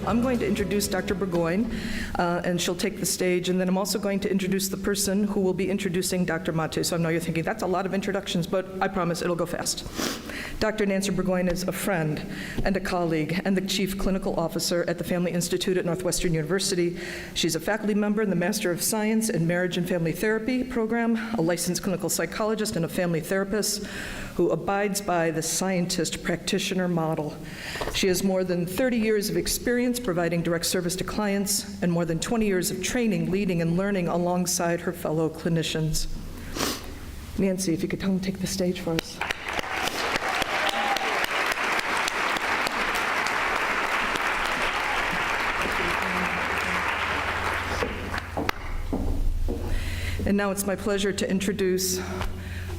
I'm going to introduce Dr. Burgoyne, and she'll take the stage, and then I'm also going to introduce the person who will be introducing Dr. Maté. So I know you're thinking, that's a lot of introductions, but I promise it'll go fast. Dr. Nancy Burgoyne is a friend and a colleague and the Chief Clinical Officer at the Family Institute at Northwestern University. She's a faculty member in the Master of Science in Marriage and Family Therapy program, a licensed clinical psychologist and a family therapist who abides by the scientist-practitioner model. She has more than 30 years of experience providing direct service to clients and more than 20 years of training, leading, and learning alongside her fellow clinicians. Nancy, if you could come take the stage for us. And now it's my pleasure to introduce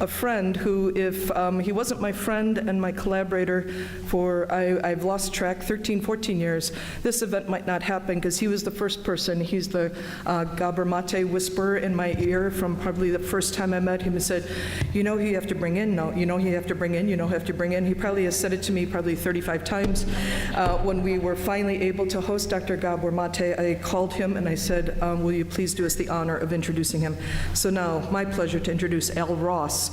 a friend who, if he wasn't my friend and my collaborator for, I've lost track, 13, 14 years, this event might not happen because he was the first person. He's the Gabor Maté whisperer in my ear from probably the first time I met him and said, you know who you have to bring in? No, you know who you have to bring in? You know who you have to bring in? He probably has said it to me probably 35 times. When we were finally able to host Dr. Gabor Maté, I called him and I said, will you please do us the honor of introducing him? So now, my pleasure to introduce Al Ross.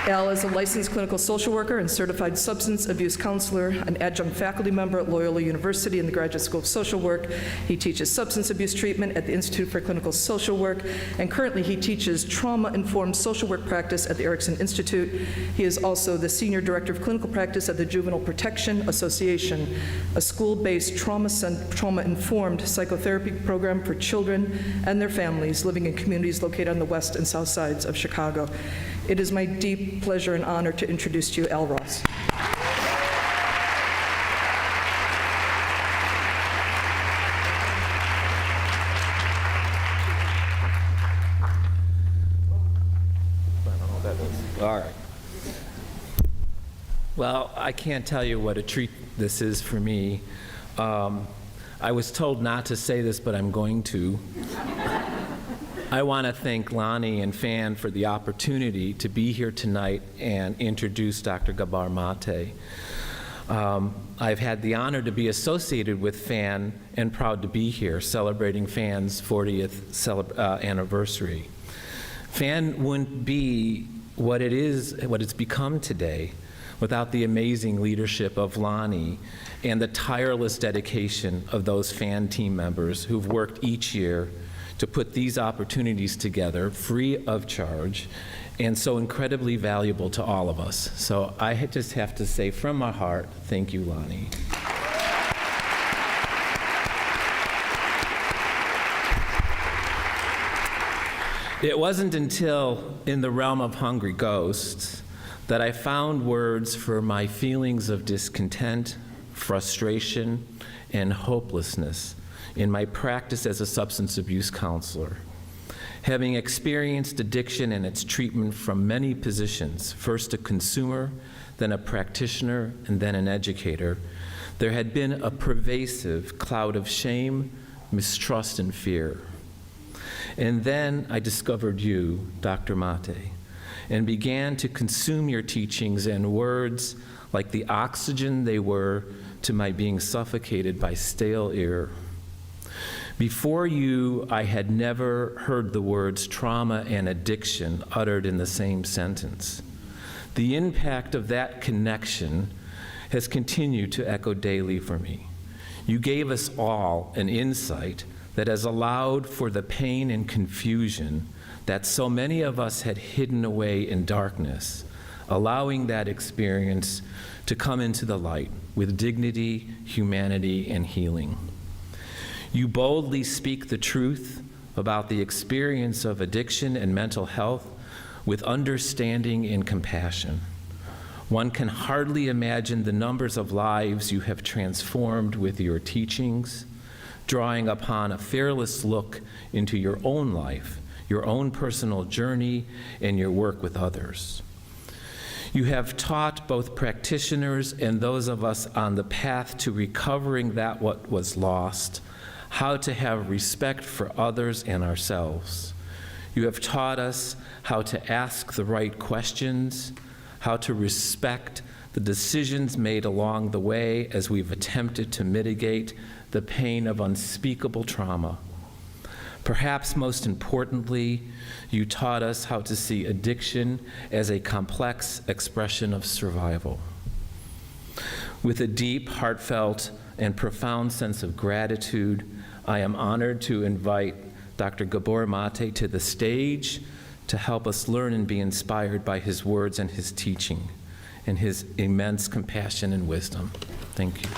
Al is a licensed clinical social worker and certified substance abuse counselor, an adjunct faculty member at Loyola University in the Graduate School of Social Work. He teaches substance abuse treatment at the Institute for Clinical Social Work, and currently he teaches trauma-informed social work practice at the Erickson Institute. He is also the Senior Director of Clinical Practice at the Juvenile Protection Association, a school-based trauma-informed psychotherapy program for children and their families living in communities located on the west and south sides of Chicago. It is my deep pleasure and honor to introduce to you Al Ross. All right. Well, I can't tell you what a treat this is for me. I was told not to say this, but I'm going to. I want to thank Lonnie and Fan for the opportunity to be here tonight and introduce Dr. Gabor Maté. I've had the honor to be associated with Fan and proud to be here celebrating Fan's 40th anniversary. Fan wouldn't be what it's become today without the amazing leadership of Lonnie and the tireless dedication of those Fan team members who've worked each year to put these opportunities together free of charge and so incredibly valuable to all of us. So I just have to say from my heart, thank you, Lonnie. It wasn't until in the realm of Hungry Ghosts that I found words for my feelings of discontent, frustration, and hopelessness in my practice as a substance abuse counselor. Having experienced addiction and its treatment from many positions, first a consumer, then a practitioner, and then an educator, there had been a pervasive cloud of shame, mistrust, and fear. And then I discovered you, Dr. Maté, and began to consume your teachings and words like the oxygen they were to my being suffocated by stale air. Before you, I had never heard the words trauma and addiction uttered in the same sentence. The impact of that connection has continued to echo daily for me. You gave us all an insight that has allowed for the pain and confusion that so many of us had hidden away in darkness, allowing that experience to come into the light with dignity, humanity, and healing. You boldly speak the truth about the experience of addiction and mental health with understanding and compassion. One can hardly imagine the numbers of lives you have transformed with your teachings, drawing upon a fearless look into your own life, your own personal journey, and your work with others. You have taught both practitioners and those of us on the path to recovering that what was lost, how to have respect for others and ourselves. You have taught us how to ask the right questions, how to respect the decisions made along the way as we've attempted to mitigate the pain of unspeakable trauma. Perhaps most importantly, you taught us how to see addiction as a complex expression of survival. With a deep, heartfelt, and profound sense of gratitude, I am honored to invite Dr. Gabor Maté to the stage to help us learn and be inspired by his words and his teaching and his immense compassion and wisdom. Thank you.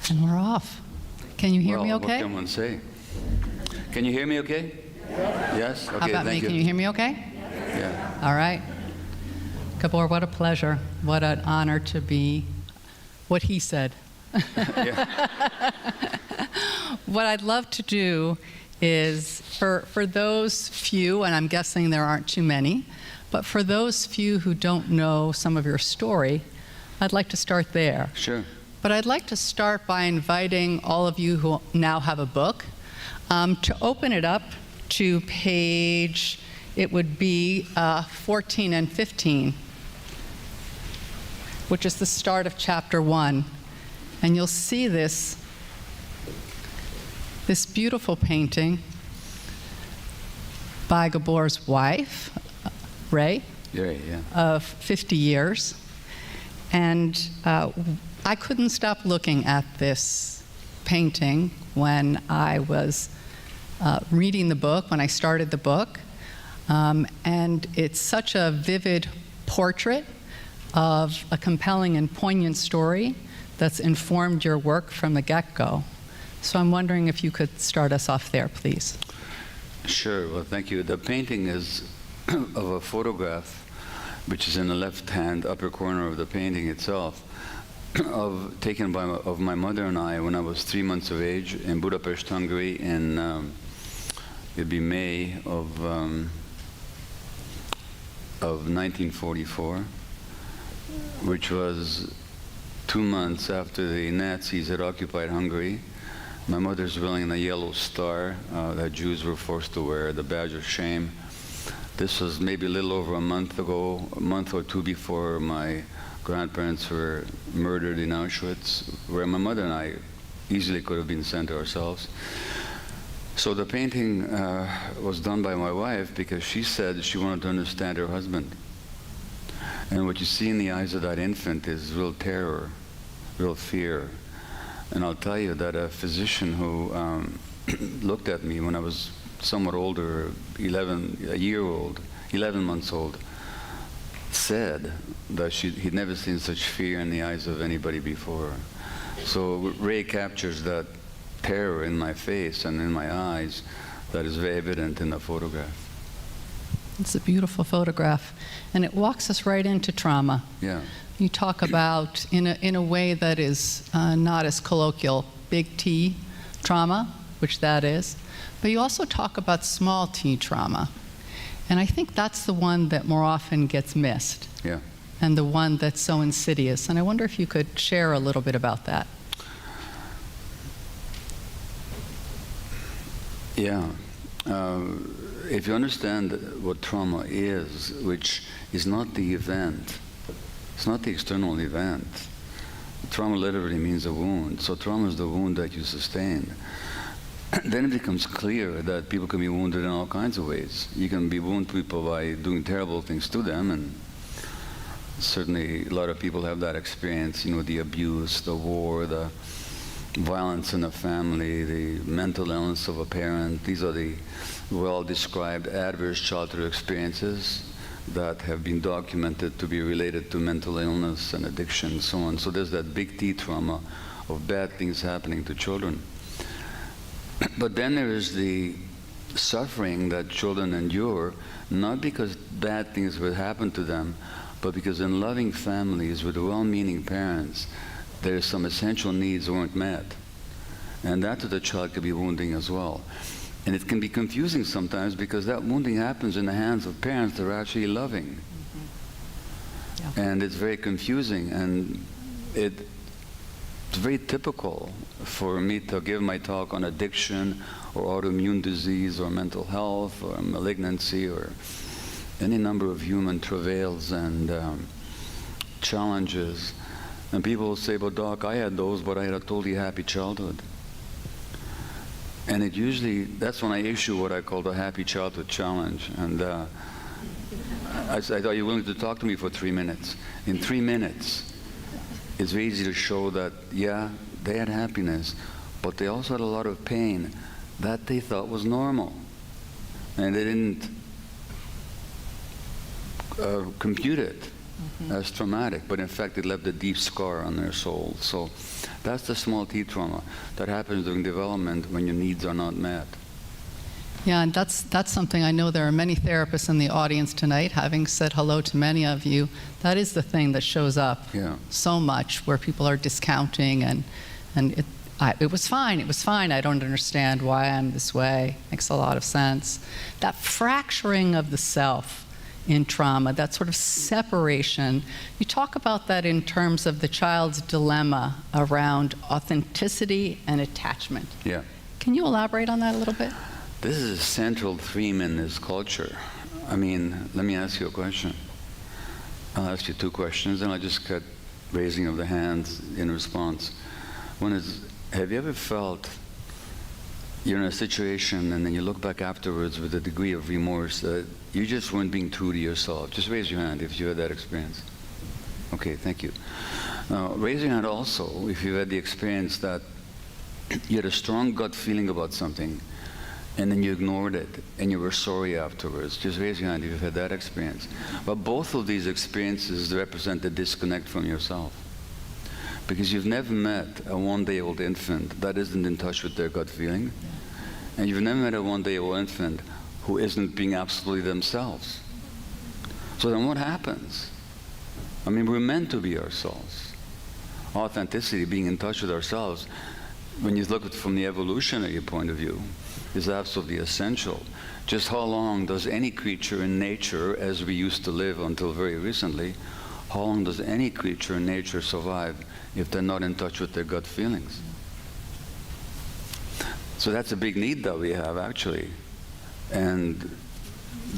And we're off. Can you hear me okay? What can one say? Can you hear me okay? Yes? Okay, How about me? thank you. Can you hear me okay? Yeah. All right. Gabor, what a pleasure. What an honor to be what he said. Yeah. What I'd love to do is, for those few, and I'm guessing there aren't too many, but for those few who don't know some of your story, I'd like to start there. Sure. But I'd like to start by inviting all of you who now have a book to open it up to page, it would be 14 and 15, which is the start of chapter 1. And you'll see this beautiful painting by Gabor's wife, Ray, Yeah, yeah. of 50 years. And I couldn't stop looking at this painting when I was reading the book, when I started the book. And it's such a vivid portrait of a compelling and poignant story that's informed your work from the get-go. So I'm wondering if you could start us off there, please. Sure. Well, thank you. The painting is of a photograph, which is in the left-hand upper corner of the painting itself, taken of my mother and I when I was 3 months of age in Budapest, Hungary, in it'd be May of 1944, which was 2 months after the Nazis had occupied Hungary. My mother's wearing a yellow star that Jews were forced to wear, the badge of shame. This was maybe a little over a month ago, a month or two before my grandparents were murdered in Auschwitz, where my mother and I easily could have been sent ourselves. So the painting was done by my wife because she said she wanted to understand her husband. And what you see in the eyes of that infant is real terror, real fear. And I'll tell you that a physician who looked at me when I was somewhat older, 11 months old, said that he'd never seen such fear in the eyes of anybody before. So Ray captures that terror in my face and in my eyes that is very evident in the photograph. It's a beautiful photograph, and it walks us right into trauma. Yeah. You talk about, in a way that is not as colloquial, big T trauma, which that is, but you also talk about small t trauma. And I think that's the one that more often gets missed, Yeah. and the one that's so insidious. And I wonder if you could share a little bit about that. Yeah. If you understand what trauma is, which is not the event, it's not the external event. Trauma literally means a wound. So trauma is the wound that you sustained. Then it becomes clear that people can be wounded in all kinds of ways. You can be wound people by doing terrible things to them, and certainly a lot of people have that experience, you know, the abuse, the war, the violence in the family, the mental illness of a parent. These are the well-described adverse childhood experiences that have been documented to be related to mental illness and addiction and so on. So there's that big T trauma of bad things happening to children. But then there is the suffering that children endure, not because bad things would happen to them, but because in loving families with well-meaning parents, there's some essential needs weren't met. And that to the child could be wounding as well. And it can be confusing sometimes because that wounding happens in the hands of parents that are actually loving. Yeah. And it's very confusing. And it's very typical for me to give my talk on addiction or autoimmune disease or mental health or malignancy or any number of human travails and challenges. And people will say, "Well, Doc, I had those, but I had a totally happy childhood." And it usually, that's when I issue what I call the Happy Childhood Challenge. And I said, "Are you willing to talk to me for 3 minutes?" In 3 minutes, it's very easy to show that, yeah, they had happiness, but they also had a lot of pain that they thought was normal. And they didn't compute it as traumatic, but in fact it left a deep scar on their soul. So that's the small t trauma that happens during development when your needs are not met. Yeah, and that's something I know there are many therapists in the audience tonight, having said hello to many of you. That is the thing that shows up so much, where people are discounting and it was fine, I don't understand why I'm this way. Makes a lot of sense. That fracturing of the self in trauma, that sort of separation, you talk about that in terms of the child's dilemma around authenticity and attachment. Yeah. Can you elaborate on that a little bit? This is a central theme in this culture. I mean, let me ask you a question. I'll ask you 2 questions, and I'll just cut raising of the hands in response. One is, have you ever felt you're in a situation and then you look back afterwards with a degree of remorse that you just weren't being true to yourself? Just raise your hand if you had that experience. Okay, thank you. Now, raise your hand also if you had the experience that you had a strong gut feeling about something and then you ignored it and you were sorry afterwards. Just raise your hand if you've had that experience. But both of these experiences represent a disconnect from yourself. Because you've never met a 1-day-old infant that isn't in touch with their gut feeling. And you've never met a 1-day-old infant who isn't being absolutely themselves. So then what happens? I mean, we're meant to be ourselves. Authenticity, being in touch with ourselves, when you look at it from the evolutionary point of view, is absolutely essential. Just how long does any creature in nature, as we used to live until very recently, how long does any creature in nature survive if they're not in touch with their gut feelings? So that's a big need that we have, actually. And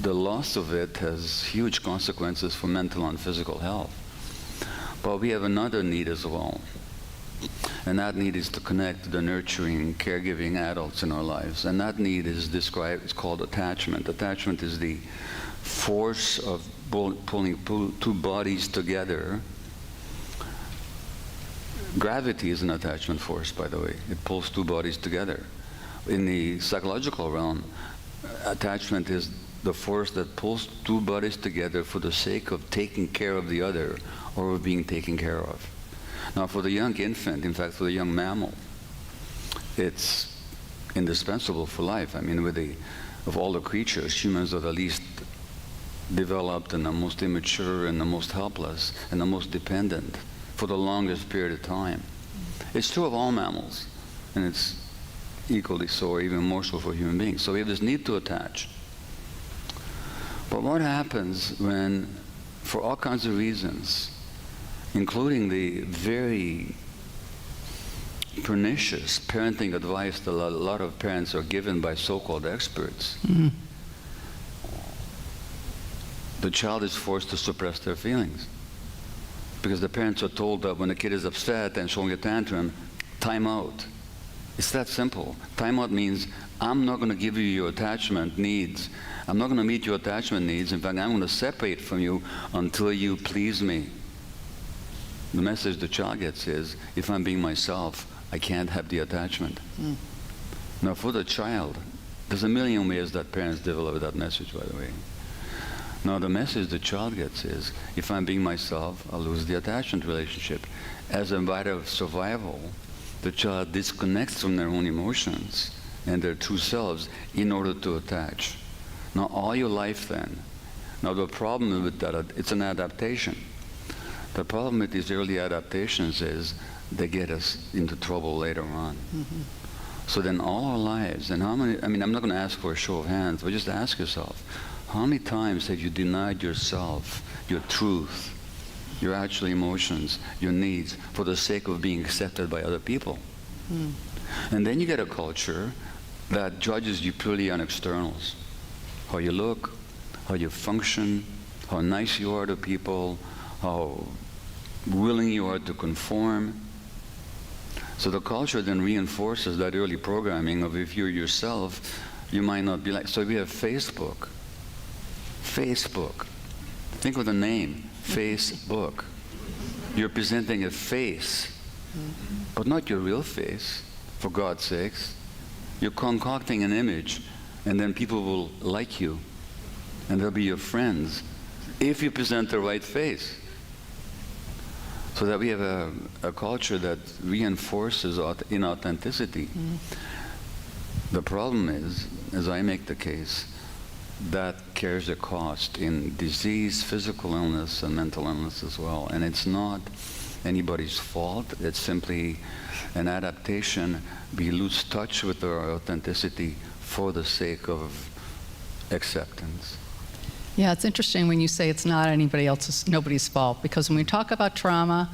the loss of it has huge consequences for mental and physical health. But we have another need as well. And that need is to connect to the nurturing, caregiving adults in our lives. And that need is described, it's called attachment. Attachment is the force of pulling 2 bodies together. Gravity is an attachment force, by the way. It pulls 2 bodies together. In the psychological realm, attachment is the force that pulls 2 bodies together for the sake of taking care of the other or of being taken care of. Now, for the young infant, in fact, for the young mammal, it's indispensable for life. I mean, of all the creatures, humans are the least developed and the most immature and the most helpless and the most dependent for the longest period of time. It's true of all mammals, and it's equally so or even more so for human beings. So we have this need to attach. But what happens when, for all kinds of reasons, including the very pernicious parenting advice that a lot of parents are given by so-called experts, the child is forced to suppress their feelings? Because the parents are told that when the kid is upset and showing a tantrum, time out. It's that simple. Time out means, I'm not going to give you your attachment needs. I'm not going to meet your attachment needs. In fact, I'm going to separate from you until you please me. The message the child gets is, if I'm being myself, I can't have the attachment. Now, for the child, there's a million ways that parents develop that message, by the way. Now, the message the child gets is, if I'm being myself, I'll lose the attachment relationship. As a matter of survival, the child disconnects from their own emotions and their true selves in order to attach. Now, all your life then, now the problem with that, it's an adaptation. The problem with these early adaptations is they get us into trouble later on. So then all our lives, and how many, I mean, I'm not going to ask for a show of hands, but just ask yourself, how many times have you denied yourself your truth your actual emotions, your needs, for the sake of being accepted by other people. And then you get a culture that judges you purely on externals. How you look, how you function, how nice you are to people, how willing you are to conform. So the culture then reinforces that early programming of if you're yourself, you might not be like. So we have Facebook. Facebook. Think of the name, Facebook. You're presenting a face, but not your real face, for God's sakes. You're concocting an image, and then people will like you, and they'll be your friends, if you present the right face. So that we have a culture that reinforces inauthenticity. The problem is, as I make the case, that carries a cost in disease, physical illness, and mental illness as well. And it's not anybody's fault. It's simply an adaptation. We lose touch with our authenticity for the sake of acceptance. Yeah, it's interesting when you say it's not nobody's fault, because when we talk about trauma,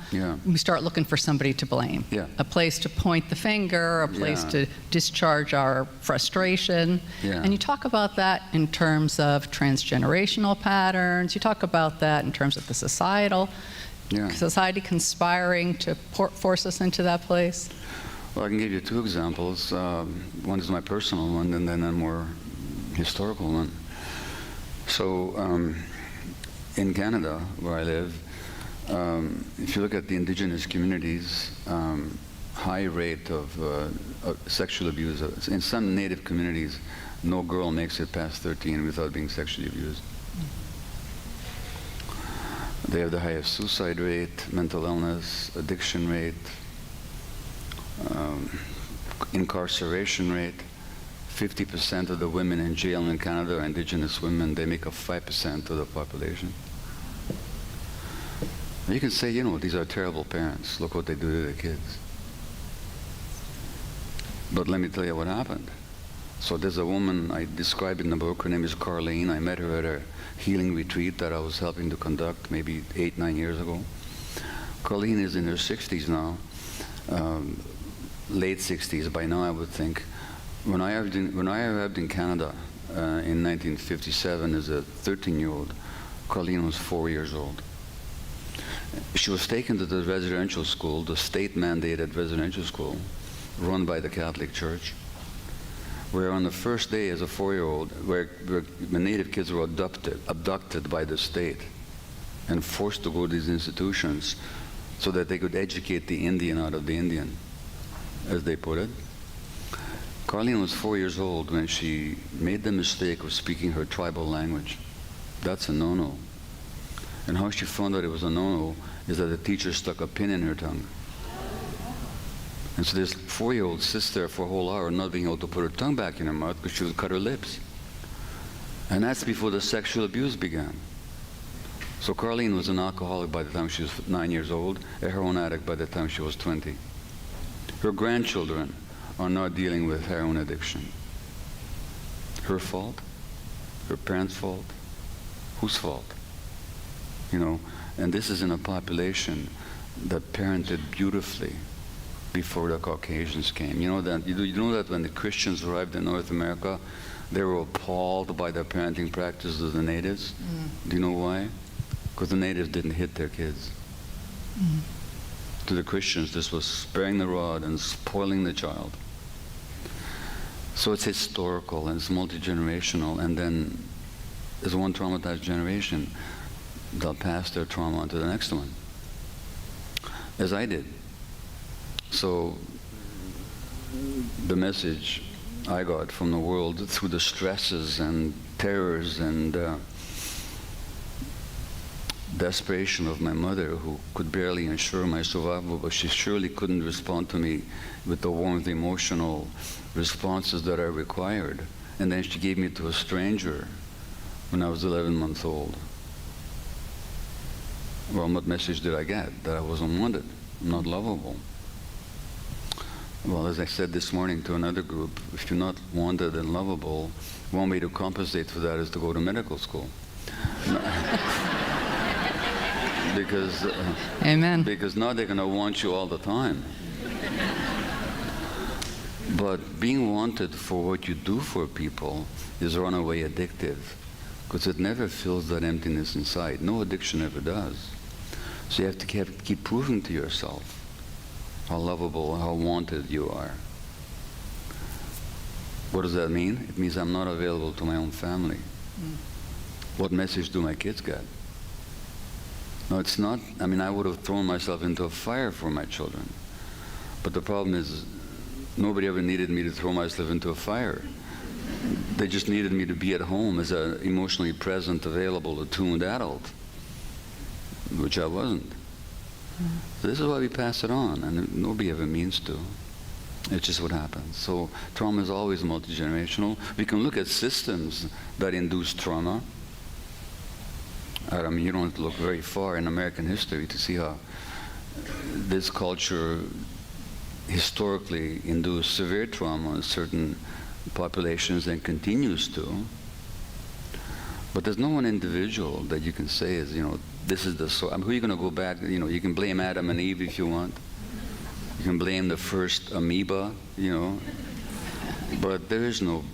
we start looking for somebody to blame. A place to point the finger, a place to discharge our frustration. And you talk about that in terms of transgenerational patterns. You talk about that in terms of the society conspiring to force us into that place. Well, I can give you two examples. One is my personal one, and then a more historical one. So in Canada, where I live, if you look at the indigenous communities, high rate of sexual abuse. In some native communities, no girl makes it past 13 without being sexually abused. They have the highest suicide rate, mental illness, addiction rate, incarceration rate. 50% of the women in jail in Canada are indigenous women. They make up 5% of the population. You can say, these are terrible parents. Look what they do to their kids. But let me tell you what happened. So there's a woman I described in the book. Her name is Carlene. I met her at a healing retreat that I was helping to conduct maybe 8-9 years ago. Carlene is in her 60s now, late 60s by now, I would think. When I arrived in Canada in 1957 as a 13-year-old, Carlene was 4 years old. She was taken to the residential school, the state-mandated residential school, run by the Catholic Church, where on the first day as a 4-year-old, where the native kids were abducted by the state and forced to go to these institutions so that they could educate the Indian out of the Indian, as they put it. Carlene was 4 years old when she made the mistake of speaking her tribal language. That's a no-no. And how she found out it was a no-no is that the teacher stuck a pin in her tongue. And so this 4-year-old sits there for a whole hour not being able to put her tongue back in her mouth because she would cut her lips. And that's before the sexual abuse began. So Carlene was an alcoholic by the time she was 9 years old, a heroin addict by the time she was 20. Her grandchildren are not dealing with heroin addiction. Her fault? Her parents' fault? Whose fault? And this is in a population that parented beautifully before the Caucasians came. You know that when the Christians arrived in North America, they were appalled by the parenting practices of the natives. Do you know why? Because the natives didn't hit their kids. To the Christians, this was sparing the rod and spoiling the child. So it's historical and it's multi-generational, and then as one traumatized generation, they'll pass their trauma on to the next one, as I did. So the message I got from the world through the stresses and terrors and desperation of my mother, who could barely ensure my survival, but she surely couldn't respond to me with the warmth, emotional responses that I required. And then she gave me to a stranger when I was 11 months old. Well, what message did I get? That I wasn't wanted, not lovable. Well, as I said this morning to another group, if you're not wanted and lovable, one way to compensate for that is to go to medical school. because Amen. because now they're going to want you all the time. But being wanted for what you do for people is runaway addictive, because it never fills that emptiness inside. No addiction ever does. So you have to keep proving to yourself how lovable, how wanted you are. What does that mean? It means I'm not available to my own family. What message do my kids get? No, it's not. I mean, I would have thrown myself into a fire for my children. But the problem is, nobody ever needed me to throw myself into a fire. They just needed me to be at home as an emotionally present, available, attuned adult, which I wasn't. So this is why we pass it on, and nobody ever means to. It's just what happens. So trauma is always multi-generational. We can look at systems that induce trauma. I mean, you don't have to look very far in American history to see how this culture historically induced severe trauma in certain populations and continues to. But there's no one individual that you can say is, this is the source. I mean, who are you going to go back? You can blame Adam and Eve if you want. You can blame the first amoeba, But there is no,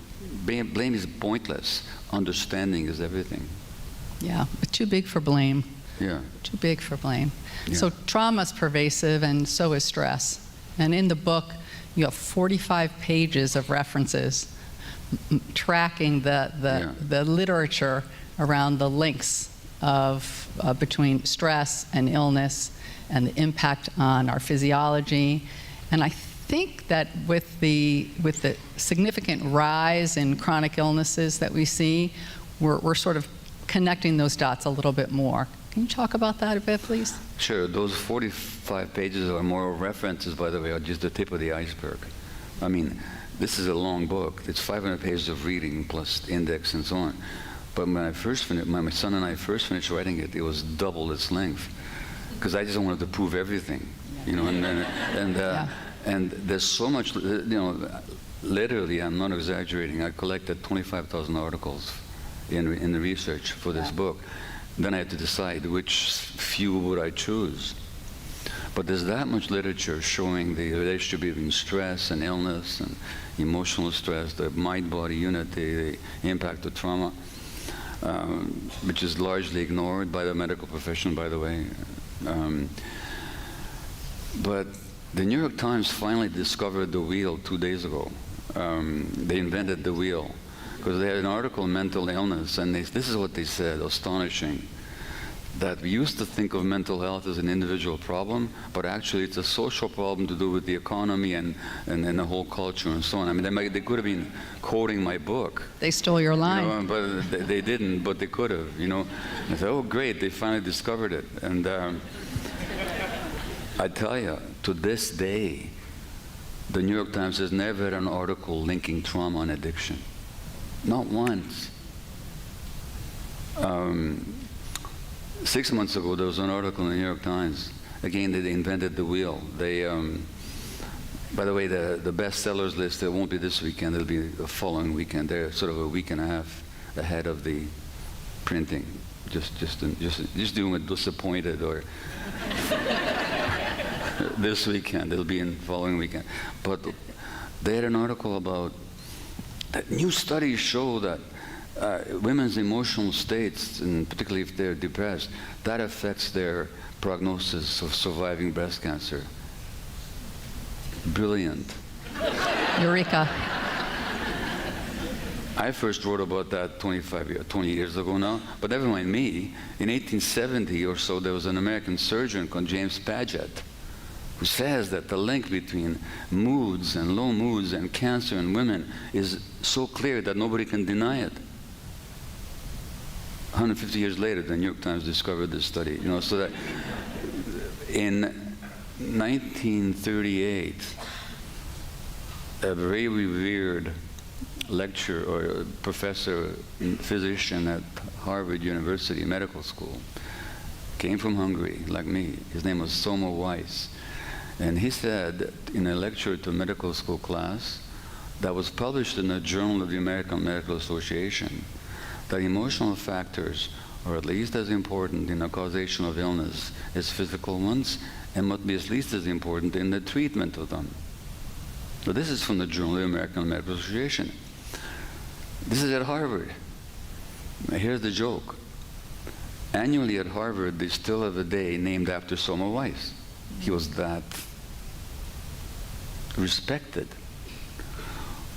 blame is pointless. Understanding is everything. Yeah, but too big for blame. Yeah. Too big for blame. Yeah. So trauma is pervasive, and so is stress. And in the book, you have 45 pages of references tracking the literature around the links of between stress and illness and the impact on our physiology. And I think that with the significant rise in chronic illnesses that we see, we're sort of connecting those dots a little bit more. Can you talk about that a bit, please? Sure. Those 45 pages or more references, by the way, are just the tip of the iceberg. I mean, this is a long book. It's 500 pages of reading plus index and so on. But when I first finished, my son and I first finished writing it, it was double its length, because I just wanted to prove everything, and there's so much, literally, I'm not exaggerating. I collected 25,000 articles in the research for this book. Then I had to decide which few would I choose. But there's that much literature showing the relationship between stress and illness and emotional stress, the mind-body unity, the impact of trauma, which is largely ignored by the medical profession, by the way. But the New York Times finally discovered the wheel 2 days ago. They invented the wheel, because they had an article on mental illness, and this is what they said, astonishing, that we used to think of mental health as an individual problem, but actually it's a social problem to do with the economy and the whole culture and so on. I mean, they could have been quoting my book. They stole your line. But they didn't, but they could have, I said, oh, great, they finally discovered it. And I tell you, to this day, the New York Times has never had an article linking trauma and addiction. Not once. 6 months ago, there was an article in the New York Times. Again, they invented the wheel. They, by the way, the bestsellers list, it won't be this weekend, it'll be the following weekend. They're sort of a week and a half ahead of the printing. Just doing it disappointed or this weekend, it'll be in the following weekend. But they had an article about that new studies show that women's emotional states, and particularly if they're depressed, that affects their prognosis of surviving breast cancer. Brilliant. Eureka. I first wrote about that 20 years ago now, but never mind me. In 1870 or so, there was an American surgeon called James Paget, who says that the link between moods and low moods and cancer in women is so clear that nobody can deny it. 150 years later, the New York Times discovered this study. So that in 1938, a very revered lecturer or professor, physician at Harvard University Medical School, came from Hungary, like me. His name was Soma Weiss. And he said in a lecture to a medical school class that was published in the Journal of the American Medical Association that emotional factors or at least as important in the causation of illness as physical ones, and must be at least as important in the treatment of them. So this is from the Journal of the American Medical Association. This is at Harvard. Here's the joke. Annually at Harvard, they still have a day named after Semmelweis. He was that respected.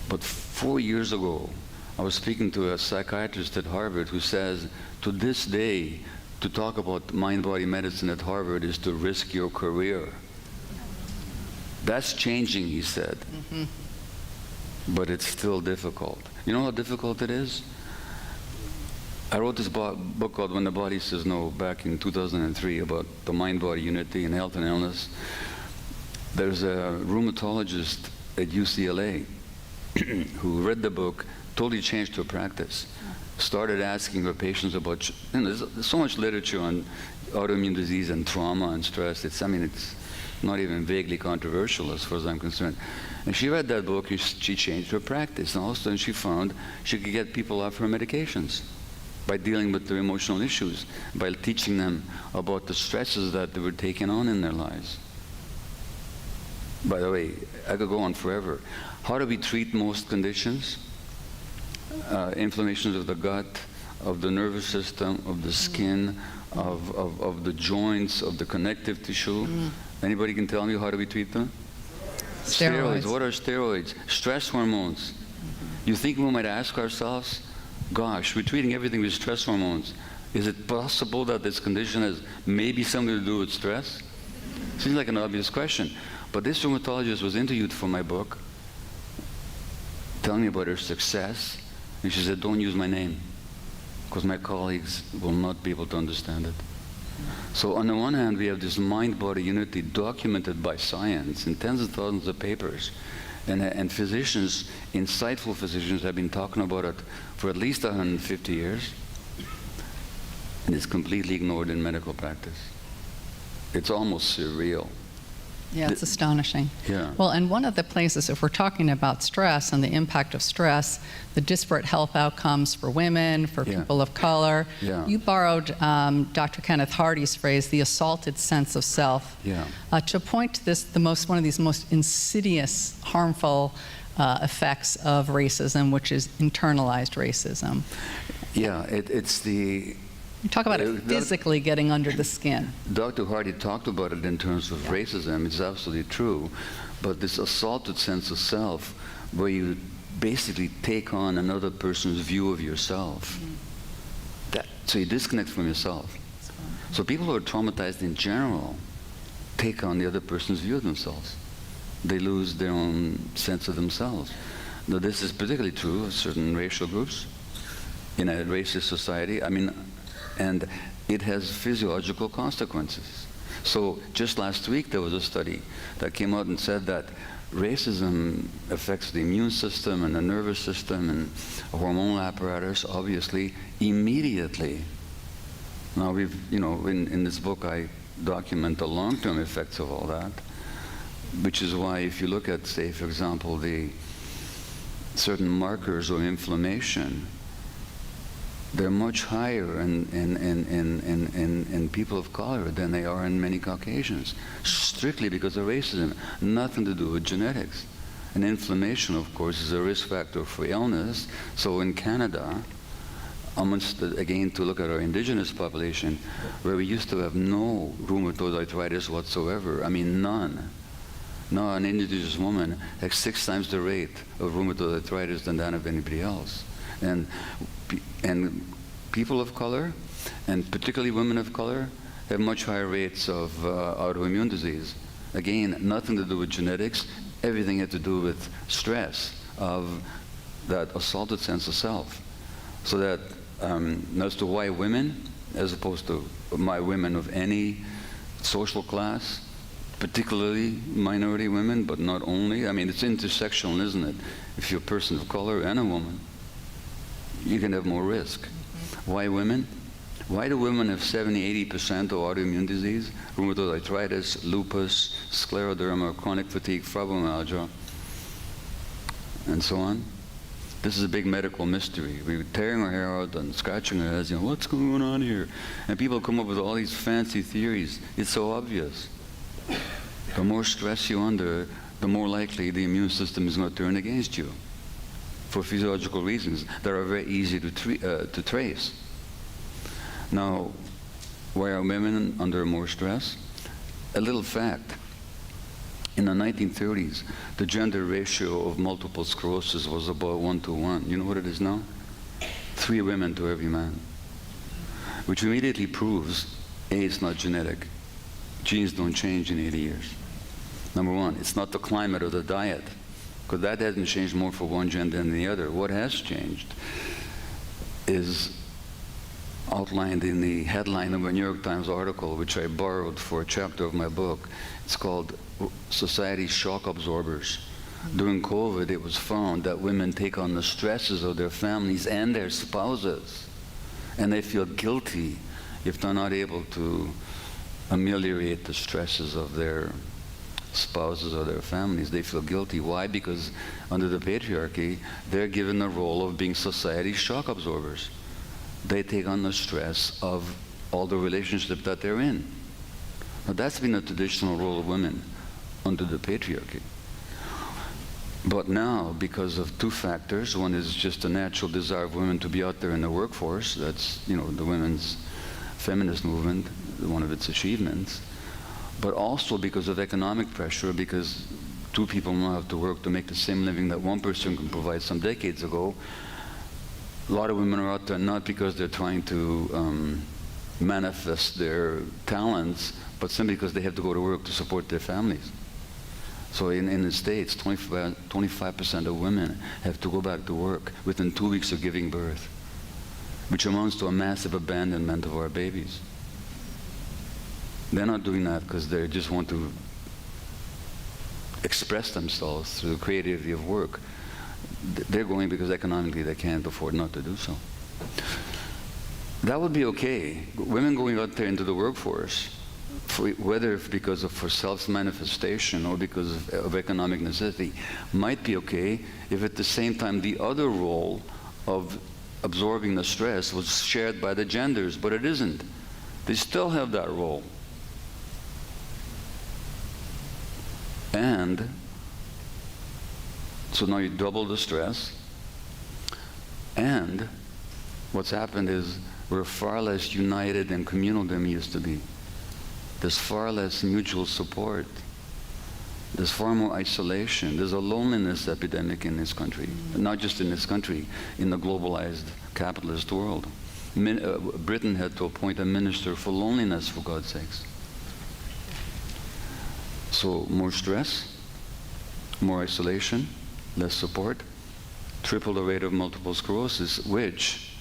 But 4 years ago, I was speaking to a psychiatrist at Harvard who says, to this day, to talk about mind-body medicine at Harvard is to risk your career. That's changing, he said. But it's still difficult. You know how difficult it is? I wrote this book called When the Body Says No back in 2003 about the mind-body unity in health and illness. There's a rheumatologist at UCLA who read the book, totally changed her practice, started asking her patients about, there's so much literature on autoimmune disease and trauma and stress. It's not even vaguely controversial as far as I'm concerned. And she read that book and she changed her practice. And all of a sudden she found she could get people off her medications by dealing with their emotional issues, by teaching them about the stresses that they were taking on in their lives. By the way, I could go on forever. How do we treat most conditions? Inflammations of the gut, of the nervous system, of the skin, of the joints, of the connective tissue. Anybody can tell me how do we treat them? Steroids. What are steroids? Stress hormones. You think we might ask ourselves, gosh, we're treating everything with stress hormones. Is it possible that this condition has maybe something to do with stress? Seems like an obvious question. But this rheumatologist was interviewed for my book, telling me about her success. And she said, don't use my name, because my colleagues will not be able to understand it. So on the one hand, we have this mind-body unity documented by science in tens of thousands of papers. And physicians, insightful physicians, have been talking about it for at least 150 years. And it's completely ignored in medical practice. It's almost surreal. Yeah, it's astonishing. Yeah. Well, and one of the places, if we're talking about stress and the impact of stress, the disparate health outcomes for women, for people of color, you borrowed Dr. Kenneth Hardy's phrase, the assaulted sense of self, to point to this, one of these most insidious, harmful effects of racism, which is internalized racism. Yeah, it's the... You talk about it physically getting under the skin. Dr. Hardy talked about it in terms of racism. It's absolutely true. But this assaulted sense of self, where you basically take on another person's view of yourself. So you disconnect from yourself. So people who are traumatized in general take on the other person's view of themselves. They lose their own sense of themselves. Now, this is particularly true of certain racial groups in a racist society. And it has physiological consequences. So just last week there was a study that came out and said that racism affects the immune system and the nervous system and hormonal apparatus, obviously, immediately. Now in this book I document the long-term effects of all that, which is why if you look at, say, for example, the certain markers of inflammation, they're much higher in people of color than they are in many Caucasians, strictly because of racism, nothing to do with genetics. And inflammation, of course, is a risk factor for illness. So in Canada, again, to look at our indigenous population, where we used to have no rheumatoid arthritis whatsoever, none. Now an indigenous woman has 6 times the rate of rheumatoid arthritis than that of anybody else. And people of color, and particularly women of color, have much higher rates of autoimmune disease. Again, nothing to do with genetics, everything had to do with stress of that assaulted sense of self. So that as to why women, as opposed to my women of any social class, particularly minority women, but not only, it's intersectional, isn't it? If you're a person of color and a woman, you can have more risk. Why women? Why do women have 70–80% of autoimmune disease? Rheumatoid arthritis, lupus, scleroderma, chronic fatigue, fibromyalgia, and so on. This is a big medical mystery. We're tearing our hair out and scratching our heads, what's going on here? And people come up with all these fancy theories. It's so obvious. The more stress you're under, the more likely the immune system is going to turn against you for physiological reasons that are very easy to trace. Now, why are women under more stress? A little fact. In the 1930s, the gender ratio of multiple sclerosis was about 1:1. You know what it is now? 3 women to every man. Which immediately proves, A, it's not genetic. Genes don't change in 80 years. Number one, it's not the climate or the diet, because that hasn't changed more for one gender than the other. What has changed is outlined in the headline of a New York Times article, which I borrowed for a chapter of my book. It's called Society's Shock Absorbers. During COVID, it was found that women take on the stresses of their families and their spouses, and they feel guilty if they're not able to ameliorate the stresses of their spouses or their families. They feel guilty. Why? Because under the patriarchy, they're given the role of being society's shock absorbers. They take on the stress of all the relationships that they're in. Now, that's been a traditional role of women under the patriarchy. But now, because of 2 factors, one is just a natural desire of women to be out there in the workforce. That's, the women's feminist movement, one of its achievements. But also because of economic pressure, because 2 people now have to work to make the same living that one person can provide some decades ago. A lot of women are out there not because they're trying to manifest their talents, but simply because they have to go to work to support their families. So in the States, 25% of women have to go back to work within 2 weeks of giving birth, which amounts to a massive abandonment of our babies. They're not doing that because they just want to express themselves through the creativity of work. They're going because economically they can't afford not to do so. That would be okay. Women going out there into the workforce, whether because of for self-manifestation or because of economic necessity, might be okay if at the same time the other role of absorbing the stress was shared by the genders, but it isn't. They still have that role. And so now you double the stress, and what's happened is we're far less united and communal than we used to be. There's far less mutual support. There's far more isolation. There's a loneliness epidemic in this country. Not just in this country, in the globalized capitalist world. Britain had to appoint a minister for loneliness, for God's sakes. So more stress, more isolation, less support, triple the rate of multiple sclerosis, which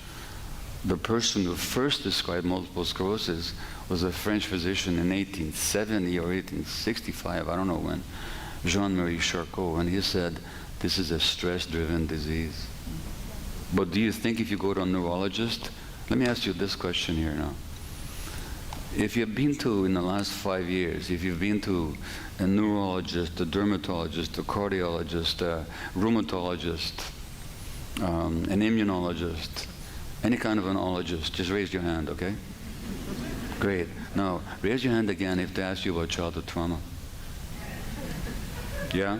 the person who first described multiple sclerosis was a French physician in 1870 or 1865, I don't know when, Jean-Marie Charcot, and he said, this is a stress-driven disease. But do you think if you go to a neurologist, let me ask you this question here now. If you've been to, in the last 5 years, if you've been to a neurologist, a dermatologist, a cardiologist, a rheumatologist, an immunologist, any kind of an ologist, just raise your hand, okay? Great. Now, raise your hand again if they ask you about childhood trauma. Yeah?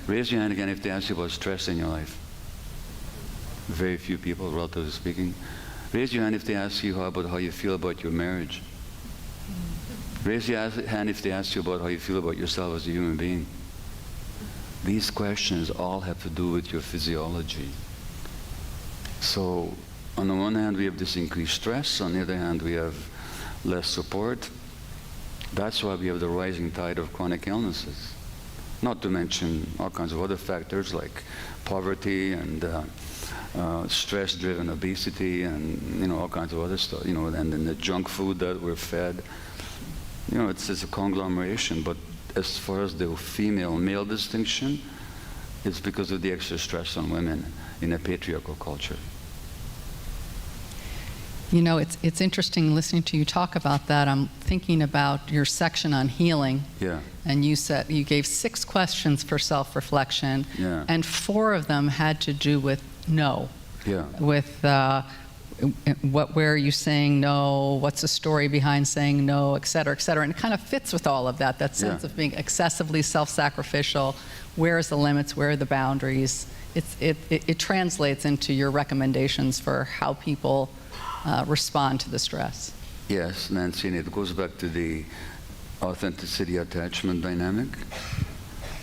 Raise your hand again if they ask you about stress in your life. Very few people, relatively speaking. Raise your hand if they ask you about how you feel about your marriage. Raise your hand if they ask you about how you feel about yourself as a human being. These questions all have to do with your physiology. So, on the one hand, we have this increased stress. On the other hand, we have less support. That's why we have the rising tide of chronic illnesses. Not to mention all kinds of other factors like poverty and stress-driven obesity and all kinds of other stuff. And then the junk food that we're fed. It's a conglomeration. But as far as the female-male distinction, it's because of the extra stress on women in a patriarchal culture. You know, it's interesting listening to you talk about that. I'm thinking about your section on healing. Yeah. And you said you gave 6 questions for self-reflection, Yeah. and 4 of them had to do with no. Yeah. With where are you saying no, what's the story behind saying no, et cetera, et cetera. And it kind of fits with all of that, that sense Yeah. of being excessively self-sacrificial. Where is the limits, where are the boundaries? It translates into your recommendations for how people respond to the stress. Yes, Nancy, and it goes back to the authenticity attachment dynamic,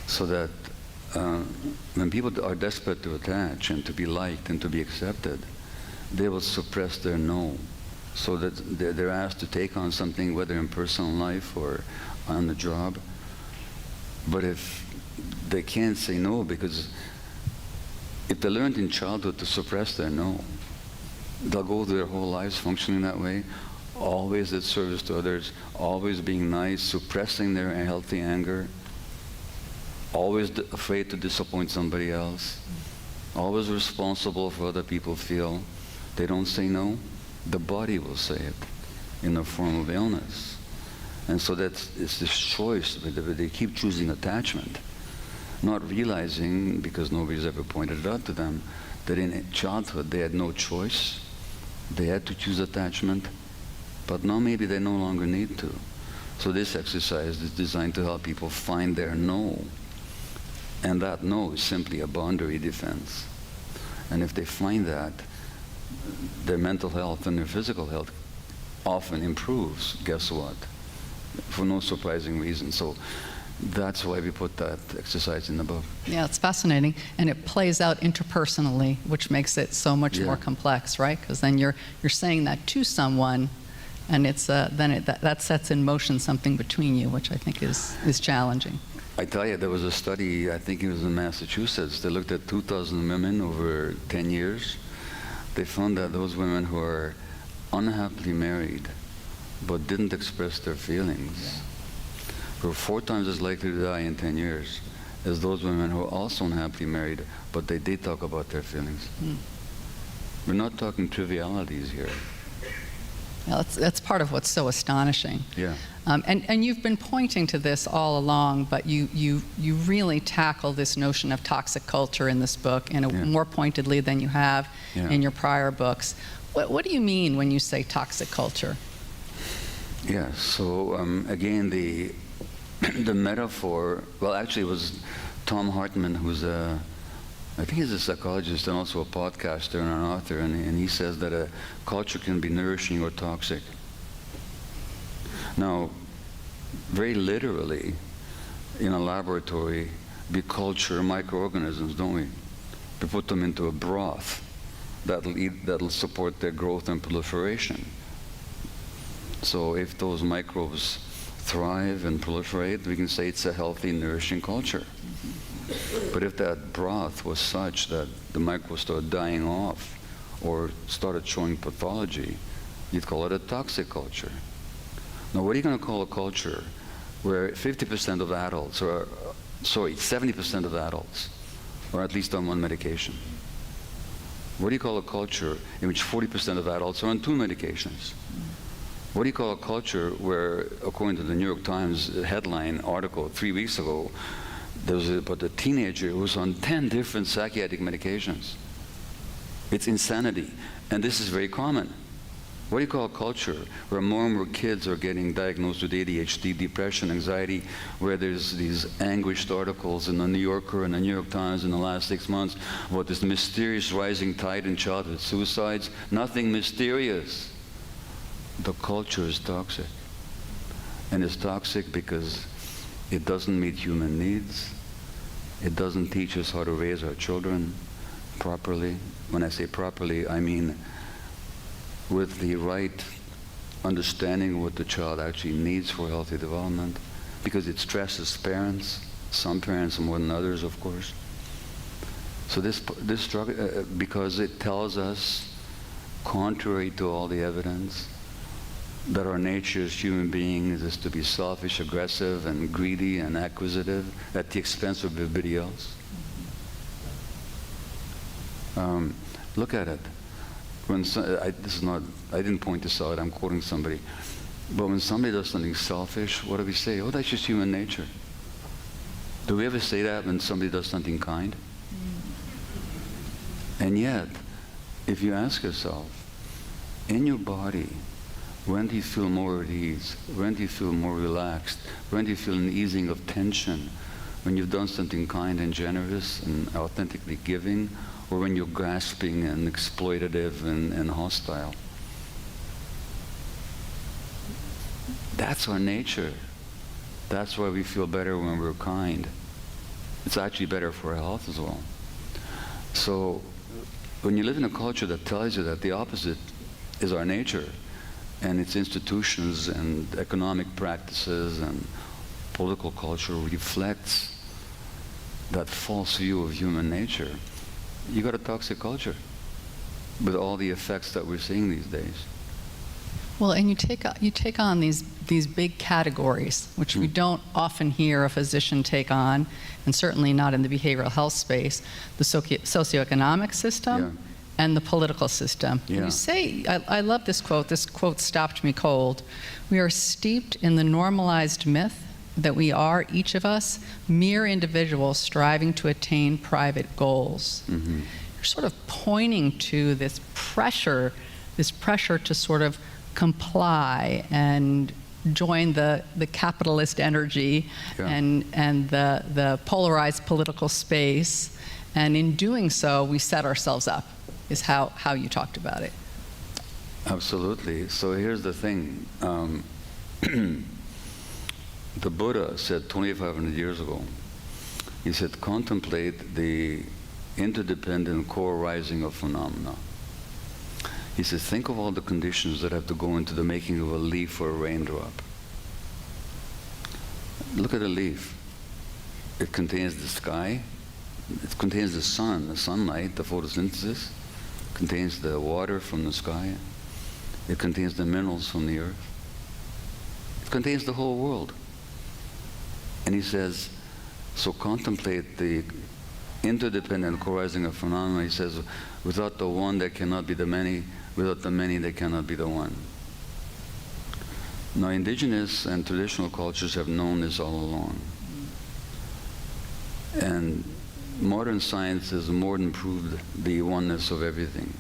so that when people are desperate to attach and to be liked and to be accepted, they will suppress their no, so that they're asked to take on something, whether in personal life or on the job. But if they can't say no, because if they learned in childhood to suppress their no, they'll go their whole lives functioning that way, always at service to others, always being nice, suppressing their healthy anger, always afraid to disappoint somebody else, always responsible for what other people feel. They don't say no, the body will say it in the form of illness. And so it's this choice, they keep choosing attachment, not realizing, because nobody's ever pointed it out to them, that in childhood they had no choice. They had to choose attachment, but now maybe they no longer need to. So this exercise is designed to help people find their no. And that no is simply a boundary defense. And if they find that, their mental health and their physical health often improves. Guess what? For no surprising reason. So that's why we put that exercise in the book. Yeah, it's fascinating, and it plays out interpersonally, which makes it so much more complex, right? Because then you're saying that to someone, and it's that sets in motion something between you, which I think is challenging. I tell you, there was a study, I think it was in Massachusetts. They looked at 2,000 women over 10 years. They found that those women who are unhappily married but didn't express their feelings were 4 times as likely to die in 10 years as those women who are also unhappily married, but they did talk about their feelings. We're not talking trivialities here. Well, that's part of what's so astonishing. Yeah. And you've been pointing to this all along, but you really tackle this notion of toxic culture in this book more pointedly than you have in your prior books. What do you mean when you say toxic culture? Yeah, so again, the metaphor, well, actually it was Tom Hartman, who's I think he's a psychologist and also a podcaster and an author, and he says that a culture can be nourishing or toxic. Now, very literally, in a laboratory, we culture microorganisms, don't we? We put them into a broth that'll support their growth and proliferation. So if those microbes thrive and proliferate, we can say it's a healthy, nourishing culture. But if that broth was such that the microbes started dying off or started showing pathology, you'd call it a toxic culture. Now, what are you going to call a culture where 50% of adults, 70% of adults are at least on one medication? What do you call a culture in which 40% of adults are on 2 medications? What do you call a culture where, according to the New York Times headline article 3 weeks ago, there was about a teenager who was on 10 different psychiatric medications? It's insanity. And this is very common. What do you call a culture where more and more kids are getting diagnosed with ADHD, depression, anxiety, where there's these anguished articles in the New Yorker and the New York Times in the last 6 months about this mysterious rising tide in childhood suicides? Nothing mysterious. The culture is toxic. And it's toxic because it doesn't meet human needs. It doesn't teach us how to raise our children properly. When I say properly, I mean with the right understanding of what the child actually needs for healthy development, because it stresses parents, some parents more than others, of course. So this struggle, because it tells us, contrary to all the evidence, that our nature as human beings is to be selfish, aggressive, and greedy and acquisitive at the expense of everybody else. Look at it. I didn't point this out, I'm quoting somebody. But when somebody does something selfish, what do we say? Oh, that's just human nature. Do we ever say that when somebody does something kind? And yet, if you ask yourself, in your body, when do you feel more at ease? When do you feel more relaxed? When do you feel an easing of tension? When you've done something kind and generous and authentically giving, or when you're grasping and exploitative and hostile? That's our nature. That's why we feel better when we're kind. It's actually better for our health as well. So when you live in a culture that tells you that the opposite is our nature, and its institutions and economic practices and political culture reflects that false view of human nature, you got a toxic culture with all the effects that we're seeing these days. Well, and you take on these big categories, which we don't often hear a physician take on, and certainly not in the behavioral health space, the socioeconomic system and the political system. Yeah. You say, I love this quote stopped me cold. We are steeped in the normalized myth that we are, each of us, mere individuals striving to attain private goals. Mm-hmm. You're sort of pointing to this pressure to sort of comply and join the capitalist energy and the polarized political space. And in doing so, we set ourselves up, is how you talked about it. Absolutely. So here's the thing. The Buddha said 2,500 years ago, he said, contemplate the interdependent co-arising of phenomena. He says, think of all the conditions that have to go into the making of a leaf or a raindrop. Look at a leaf. It contains the sky, it contains the sun, the sunlight, the photosynthesis, it contains the water from the sky, it contains the minerals from the earth, it contains the whole world. And he says, so contemplate the interdependent co-arising of phenomena. He says, without the one there cannot be the many, without the many there cannot be the one. Now, indigenous and traditional cultures have known this all along. And modern science has more than proved the oneness of everything.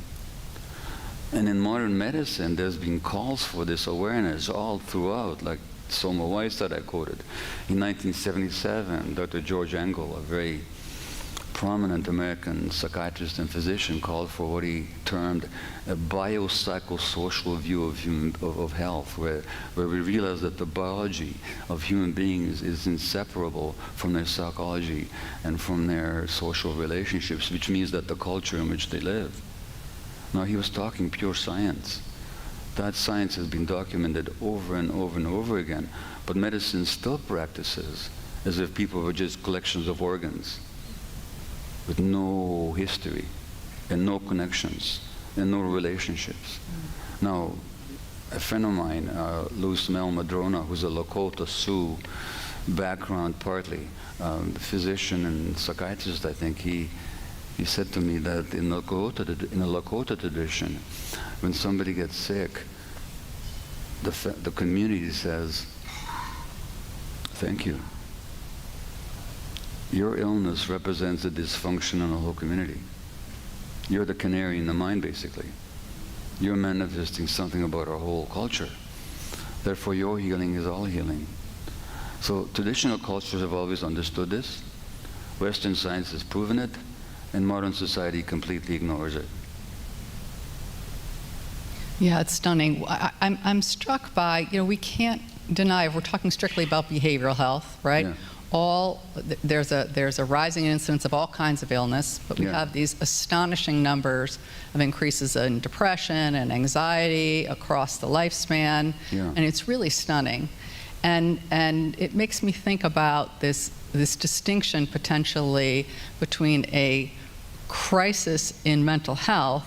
And in modern medicine, there's been calls for this awareness all throughout, like Soma Weiss that I quoted. In 1977, Dr. George Engel, a very prominent American psychiatrist and physician, called for what he termed a biopsychosocial view of health, where we realize that the biology of human beings is inseparable from their psychology and from their social relationships, which means that the culture in which they live. Now, he was talking pure science. That science has been documented over and over and over again, but medicine still practices as if people were just collections of organs with no history and no connections and no relationships. Now, a friend of mine, Luis Mel Madrona, who's a Lakota Sioux background partly, physician and psychiatrist, I think, he said to me that in the Lakota tradition, when somebody gets sick, the community says, thank you. Your illness represents a dysfunction in the whole community. You're the canary in the mine, basically. You're manifesting something about our whole culture. Therefore, your healing is all healing. So traditional cultures have always understood this. Western science has proven it, and modern society completely ignores it. Yeah, it's stunning. I'm struck by, we can't deny, if we're talking strictly about behavioral health, right? Yeah. There's a rising incidence of all kinds of illness, but we have these astonishing numbers of increases in depression and anxiety across the lifespan, and it's really stunning. And it makes me think about this distinction potentially between a crisis in mental health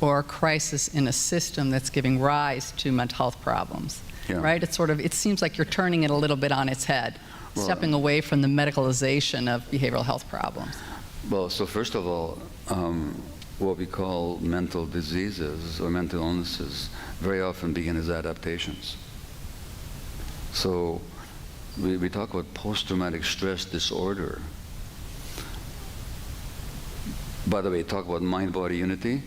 or a crisis in a system that's giving rise to mental health problems, right? It seems like you're turning it a little bit on its head, stepping away from the medicalization of behavioral health problems. Well, so first of all, what we call mental diseases or mental illnesses very often begin as adaptations. So we talk about post-traumatic stress disorder. By the way, talk about mind-body unity.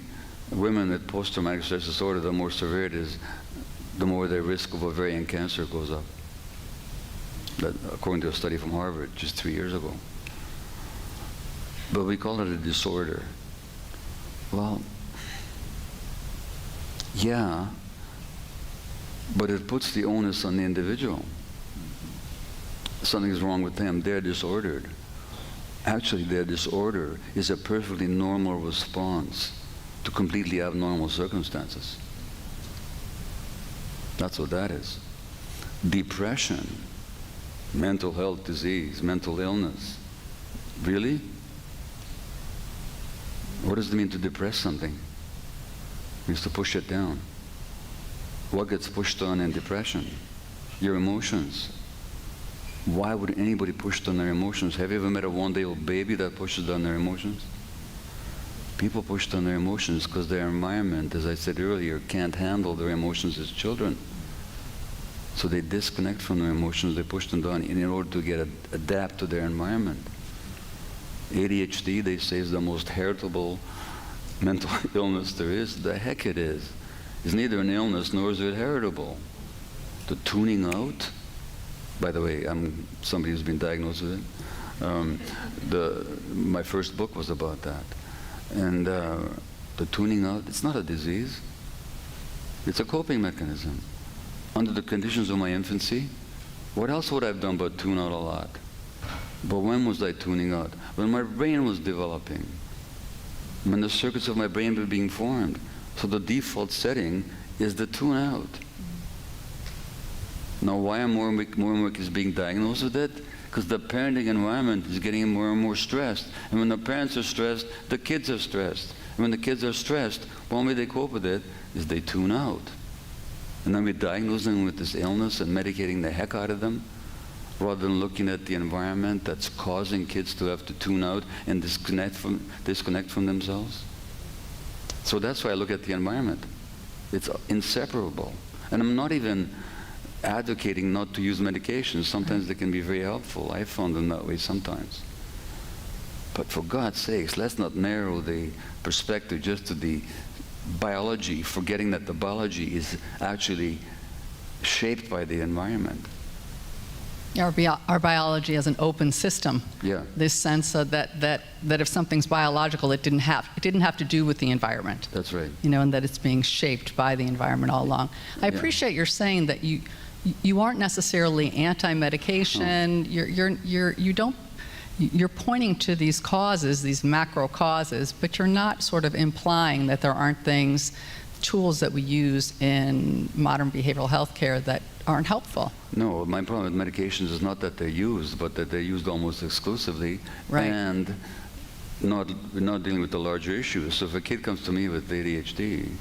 Women with post-traumatic stress disorder, the more severe it is, the more their risk of ovarian cancer goes up. That, according to a study from Harvard just 3 years ago. But we call it a disorder. Well, yeah, but it puts the onus on the individual. Something's wrong with them. They're disordered. Actually, their disorder is a perfectly normal response to completely abnormal circumstances. That's what that is. Depression, mental health disease, mental illness. Really? What does it mean to depress something? It means to push it down. What gets pushed on in depression? Your emotions. Why would anybody push down their emotions? Have you ever met a one-day-old baby that pushes down their emotions? People push down their emotions because their environment, as I said earlier, can't handle their emotions as children. So they disconnect from their emotions, they push them down in order to adapt to their environment. ADHD, they say, is the most heritable mental illness there is. The heck it is. It's neither an illness nor is it heritable. The tuning out, by the way, I'm somebody who's been diagnosed with it. My first book was about that. And the tuning out, it's not a disease. It's a coping mechanism. Under the conditions of my infancy, what else would I have done but tune out a lot? But when was I tuning out? When my brain was developing. When the circuits of my brain were being formed. So the default setting is the tune out. Now why are more and more kids being diagnosed with it? Because the parenting environment is getting more and more stressed. And when the parents are stressed, the kids are stressed. And when the kids are stressed, one way they cope with it is they tune out. And then we diagnose them with this illness and medicating the heck out of them, rather than looking at the environment that's causing kids to have to tune out and disconnect from themselves. So that's why I look at the environment. It's inseparable. And I'm not even advocating not to use medications. Sometimes they can be very helpful. I found them that way sometimes. But for God's sakes, let's not narrow the perspective just to the biology, forgetting that the biology is actually shaped by the environment. Our biology is an open system. Yeah. This sense that if something's biological, it didn't have to do with the environment. That's right. You know, and that it's being shaped by the environment all along. I appreciate your saying that you aren't necessarily anti-medication. You're pointing to these causes, these macro causes, but you're not sort of implying that there aren't tools that we use in modern behavioral health care that aren't helpful. No, my problem with medications is not that they're used, but that they're used almost exclusively. Right. And not dealing with the larger issues. So if a kid comes to me with ADHD,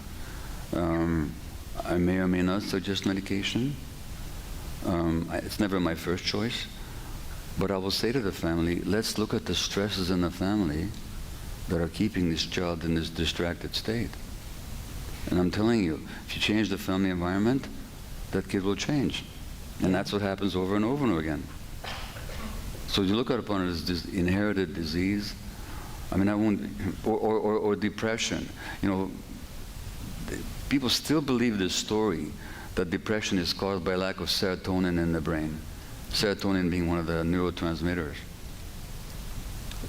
I may or may not suggest medication. It's never my first choice. But I will say to the family, let's look at the stresses in the family that are keeping this child in this distracted state. And I'm telling you, if you change the family environment, that kid will change. And that's what happens over and over and over again. So you look upon it as this inherited disease. I mean, I won't, or depression. You know, people still believe this story that depression is caused by lack of serotonin in the brain. Serotonin being one of the neurotransmitters,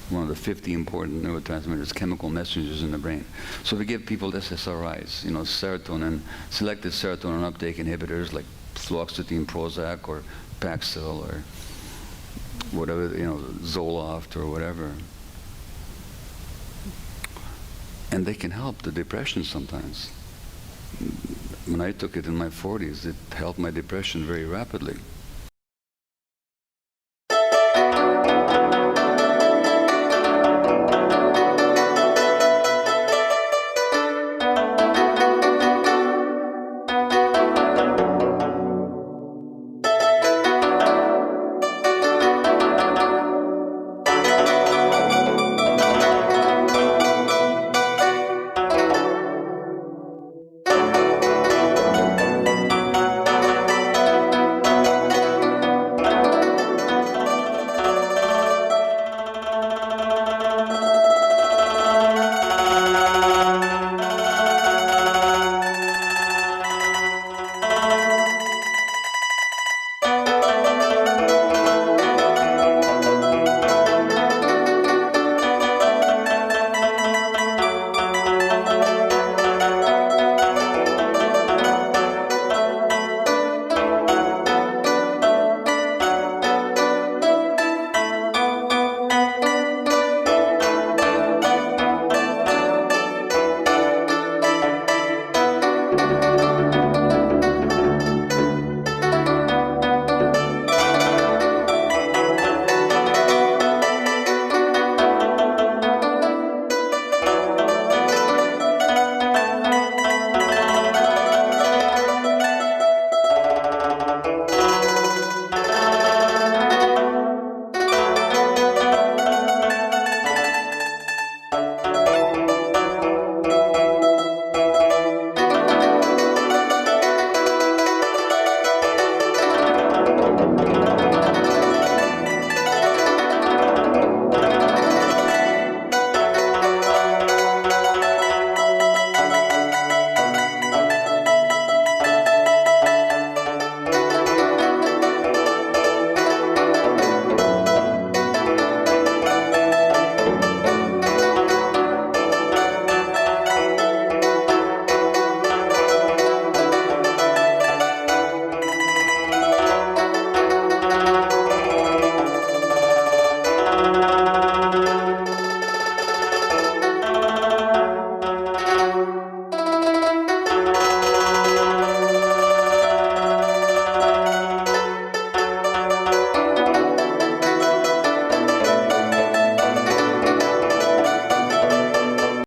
one of the 50 important neurotransmitters, chemical messengers in the brain. So we give people SSRIs, you know, serotonin, selective serotonin uptake inhibitors like fluoxetine, Prozac, or Paxil, or whatever, you know, Zoloft or whatever. And they can help the depression sometimes. When I took it in my 40s, it helped my depression very rapidly.